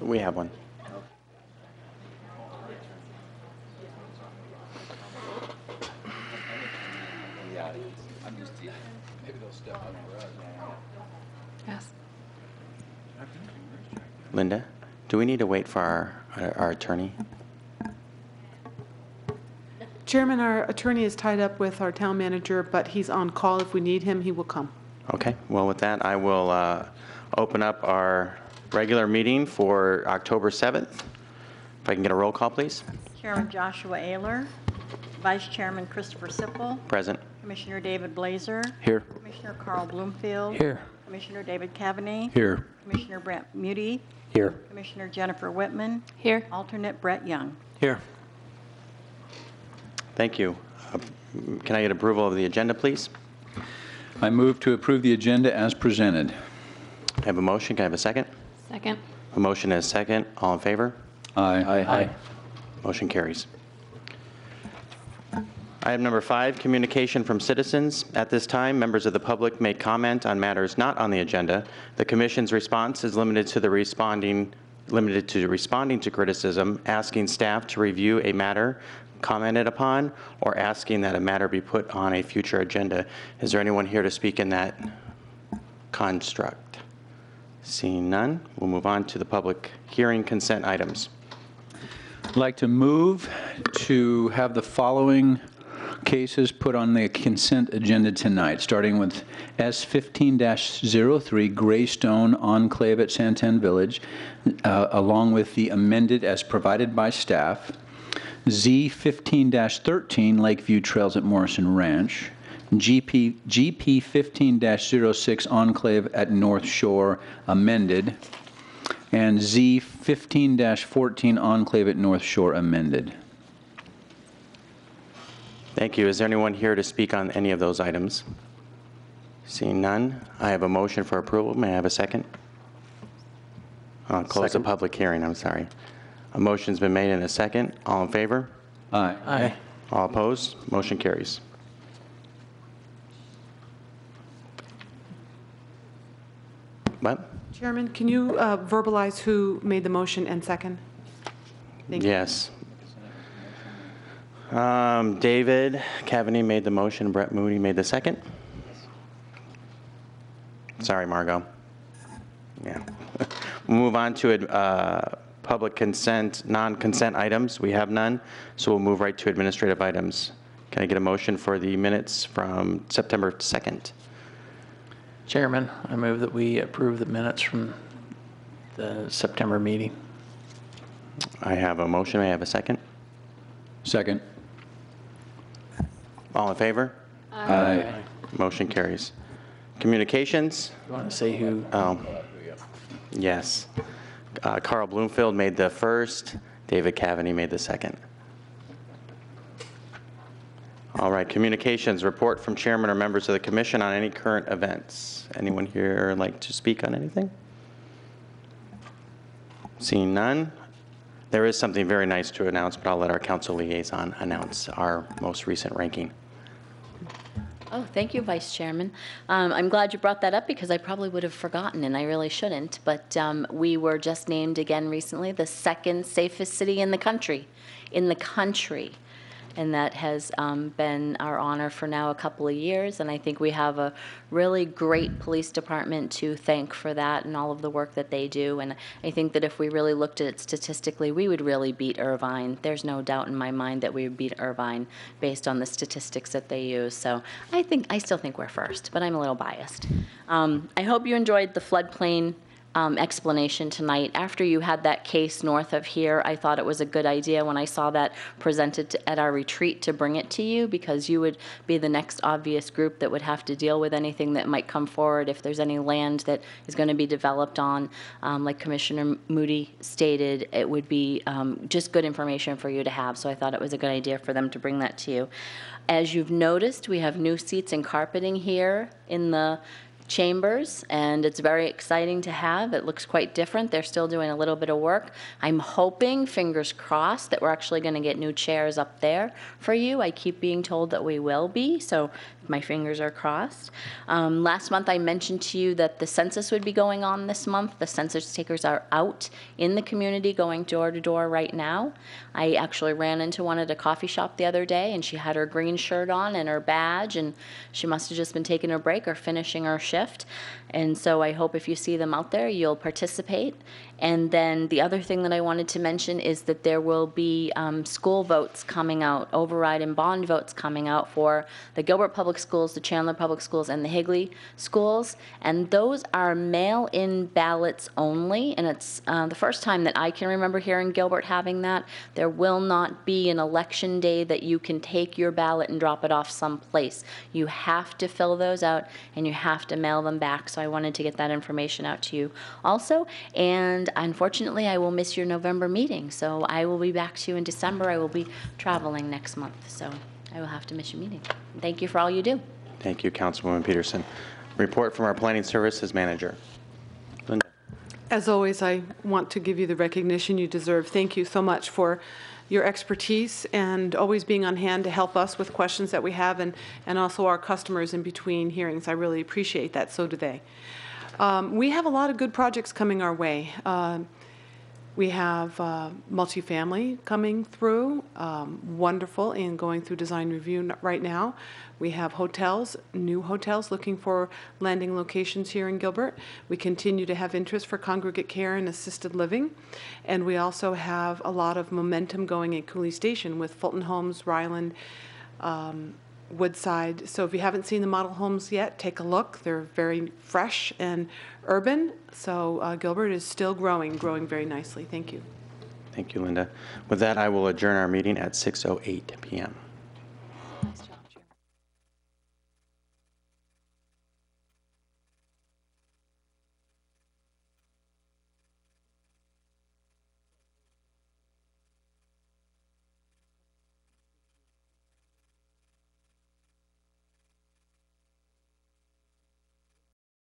We have one. Yes. Linda, do we need to wait for our attorney? Chairman, our attorney is tied up with our town manager, but he's on call. If we need him, he will come. Okay, well, with that, I will open up our regular meeting for October 7th. If I can get a roll call, please. Chairman Joshua Ayler, Vice Chairman Christopher Sipple, Present. Commissioner David Blazer, Here. Commissioner Carl Bloomfield, Here. Commissioner David Cavaney, Here. Commissioner Brent Moody, Here. Commissioner Jennifer Whitman, Here. Alternate Brett Young. Here. Thank you. Can I get approval of the agenda, please? I move to approve the agenda as presented. I have a motion. Can I have a second? Second. A motion and a second. All in favor? Aye. Aye. Motion carries. Item number 5, communication from citizens. At this time, members of the public may comment on matters not on the agenda. The Commission's response is limited to responding to criticism, asking staff to review a matter commented upon, or asking that a matter be put on a future agenda. Is there anyone here to speak in that construct? Seeing none, we'll move on to the public hearing consent items. I'd like to move to have the following cases put on the consent agenda tonight, starting with S15-03 Greystone Enclave at Santan Village, along with the amended as provided by staff, Z15-13 Lakeview Trails at Morrison Ranch, GP 15-06 Enclave at North Shore amended, and Z15-14 Enclave at North Shore amended. Thank you. Is there anyone here to speak on any of those items? Seeing none, I have a motion for approval. May I have a second? Close the public hearing, I'm sorry. A motion's been made and a second. All in favor? Aye. Aye. All opposed? Motion carries. What? Chairman, can you verbalize who made the motion and second? Thank you. Yes. David Cavaney made the motion. Brett Moody made the second. Sorry, Margot. Yeah. We'll move on to public consent, non-consent items. We have none, so we'll move right to administrative items. Can I get a motion for the minutes from September 2nd? Chairman, I move that we approve the minutes from the September meeting. I have a motion. May I have a second? Second. All in favor? Aye. Motion carries. Communications? You want to say who? Yes. Carl Bloomfield made the first. David Cavaney made the second. All right, communications, report from chairman or members of the commission on any current events. Anyone here like to speak on anything? Seeing none, there is something very nice to announce, but I'll let our council liaison announce our most recent ranking. Oh, thank you, Vice Chairman. I'm glad you brought that up because I probably would have forgotten, and I really shouldn't. But we were just named again recently the second safest city in the country. And that has been our honor for now a couple of years. And I think we have a really great police department to thank for that and all of the work that they do. And I think that if we really looked at it statistically, we would really beat Irvine. There's no doubt in my mind that we would beat Irvine based on the statistics that they use. So I still think we're first, but I'm a little biased. I hope you enjoyed the floodplain explanation tonight. After you had that case north of here, I thought it was a good idea when I saw that presented at our retreat to bring it to you, because you would be the next obvious group that would have to deal with anything that might come forward if there's any land that is going to be developed on. Like Commissioner Moody stated, it would be just good information for you to have, so I thought it was a good idea for them to bring that to you. As you've noticed, we have new seats and carpeting here in the chambers, and it's very exciting to have. It looks quite different. They're still doing a little bit of work. I'm hoping, fingers crossed, that we're actually going to get new chairs up there for you. I keep being told that we will be, so my fingers are crossed. Last month I mentioned to you that the census would be going on this month. The census takers are out in the community going door to door right now. I actually ran into one at a coffee shop the other day, and she had her green shirt on and her badge, and she must have just been taking her break or finishing her shift. And so I hope if you see them out there, you'll participate. And then the other thing that I wanted to mention is that there will be school votes coming out, override and bond votes coming out for the Gilbert Public Schools, the Chandler Public Schools, and the Higley Schools. And those are mail-in ballots only. And it's the first time that I can remember hearing Gilbert having that. There will not be an election day that you can take your ballot and drop it off someplace. You have to fill those out, and you have to mail them back. So I wanted to get that information out to you also. And unfortunately, I will miss your November meeting. So I will be back to you in December. I will be traveling next month. So I will have to miss your meeting. Thank you for all you do. Thank you, Councilwoman Peterson. Report from our Planning Services Manager. Linda. As always, I want to give you the recognition you deserve. Thank you so much for your expertise and always being on hand to help us with questions that we have, and also our customers in between hearings. I really appreciate that. So do they. We have a lot of good projects coming our way. We have multifamily coming through, wonderful, and going through design review right now. We have hotels, new hotels looking for landing locations here in Gilbert. We continue to have interest for congregate care and assisted living. And we also have a lot of momentum going at Cooley Station with Fulton Homes, Ryland, Woodside. So if you haven't seen the model homes yet, take a look. They're very fresh and urban. So Gilbert is still growing very nicely. Thank you. Thank you, Linda. With that, I will adjourn our meeting at 6:08 p.m.